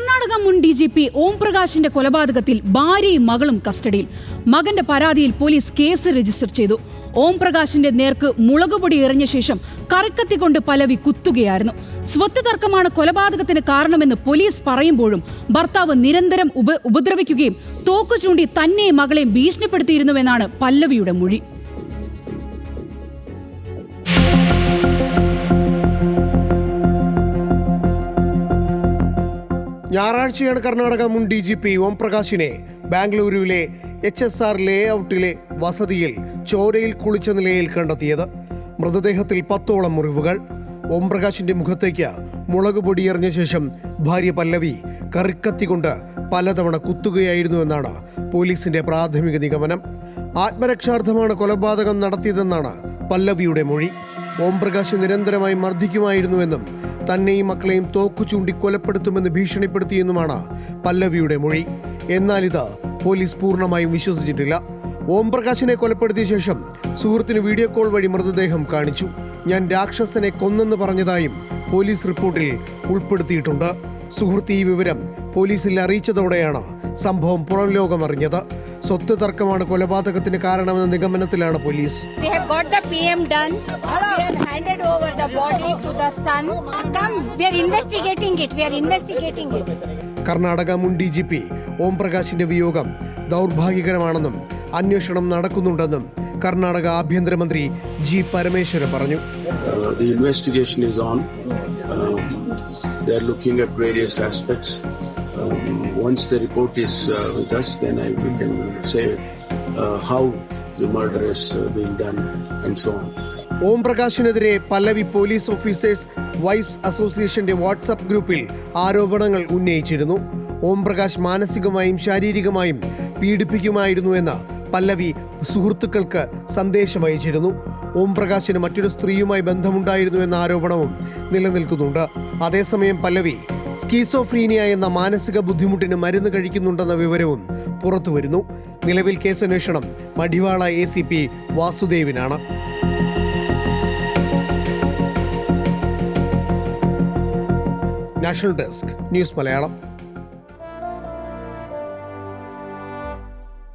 കർണാടക മുൻ DGP ഓം പ്രകാശിന്റെ കൊലപാതകത്തിൽ ഭാര്യയും മകളും കസ്റ്റഡിയിൽ. മകന്റെ പരാതിയിൽ പോലീസ് കേസ് രജിസ്റ്റർ ചെയ്തു. ഓം പ്രകാശിന്റെ നേർക്ക് മുളകുപൊടി എറിഞ്ഞ ശേഷം കറിക്കത്തി കൊണ്ട് പല്ലവി കുത്തുകയായിരുന്നു. സ്വത്ത് തർക്കമാണ് കൊലപാതകത്തിന് കാരണമെന്ന് പോലീസ് പറയുമ്പോഴും ഭർത്താവ് നിരന്തരം ഉപദ്രവിക്കുകയും തോക്കു ചൂണ്ടി തന്നെയും മകളെയും ഭീഷണിപ്പെടുത്തിയിരുന്നുവെന്നാണ് പല്ലവിയുടെ മൊഴി. ഞായറാഴ്ചയാണ് കർണാടക മുൻ DGP ഓം പ്രകാശിനെ ബാംഗ്ലൂരുവിലെ HSR ലേഔട്ടിലെ വസതിയിൽ ചോരയിൽ കുളിച്ച നിലയിൽ കണ്ടെത്തിയത്. മൃതദേഹത്തിൽ 10ഓളം മുറിവുകൾ. ഓം പ്രകാശിന്റെ മുഖത്തേക്ക് മുളക് പൊടിയെറിഞ്ഞ ശേഷം ഭാര്യ പല്ലവി കറിക്കത്തി കൊണ്ട് പലതവണ കുത്തുകയായിരുന്നുവെന്നാണ് പോലീസിന്റെ പ്രാഥമിക നിഗമനം. ആത്മരക്ഷാർത്ഥമാണ് കൊലപാതകം നടത്തിയതെന്നാണ് പല്ലവിയുടെ മൊഴി. ഓം പ്രകാശ് നിരന്തരമായി മർദ്ദിക്കുമായിരുന്നുവെന്നും തന്നെയും മക്കളെയും തോക്കു ചൂണ്ടി കൊലപ്പെടുത്തുമെന്ന് ഭീഷണിപ്പെടുത്തിയെന്നുമാണ് പല്ലവിയുടെ മൊഴി. എന്നാൽ ഇത് പോലീസ് പൂർണ്ണമായും വിശ്വസിച്ചിട്ടില്ല. ഓം പ്രകാശിനെ കൊലപ്പെടുത്തിയ ശേഷം സുഹൃത്തിന് വീഡിയോ കോൾ വഴി മൃതദേഹം കാണിച്ചു. ഞാൻ രാക്ഷസനെ കൊന്നെന്ന് പറഞ്ഞതായും പോലീസ് റിപ്പോർട്ടിൽ ഉൾപ്പെടുത്തിയിട്ടുണ്ട്. സുഹൃത്ത് ഈ വിവരം പോലീസിൽ അറിയിച്ചതോടെയാണ് സംഭവം പുറം ലോകം അറിഞ്ഞത്. സ്വത്ത് തർക്കമാണ് കൊലപാതകത്തിന് കാരണമെന്ന നിഗമനത്തിലാണ് പോലീസ്. കർണാടക മുൻ DGP ഓം പ്രകാശിന്റെ വിയോഗം ദൗർഭാഗ്യകരമാണെന്നും അന്വേഷണം നടക്കുന്നുണ്ടെന്നും കർണാടക ആഭ്യന്തരമന്ത്രി G. പരമേശ്വരൻ പറഞ്ഞു. They are looking at various aspects. Once the report is with us, then we can say how the murder is being done and so on. Om പ്രകാശിനെതിരെ പല്ലവി പോലീസ് ഓഫീസേഴ്സ് വൈഫ്സ് അസോസിയേഷന്റെ WhatsApp ഗ്രൂപ്പിൽ ആരോപണങ്ങൾ ഉന്നയിച്ചിരുന്നു. ഓം പ്രകാശ് മാനസികമായും ശാരീരികമായും പീഡിപ്പിക്കുമായിരുന്നു എന്ന് പല്ലവി സുഹൃത്തുക്കൾക്ക് സന്ദേശം അയച്ചിരുന്നു. ഓം പ്രകാശിന് മറ്റൊരു സ്ത്രീയുമായി ബന്ധമുണ്ടായിരുന്നു എന്ന ആരോപണവും നിലനിൽക്കുന്നുണ്ട്. അതേസമയം പല്ലവി സ്കീസോഫ്രീനിയ എന്ന മാനസിക ബുദ്ധിമുട്ടിന് മരുന്ന് കഴിക്കുന്നുണ്ടെന്ന വിവരവും പുറത്തുവരുന്നു. നിലവിൽ കേസന്വേഷണം മടിവാള ACP വാസുദേവിനാണ്. National desk news Malayalam.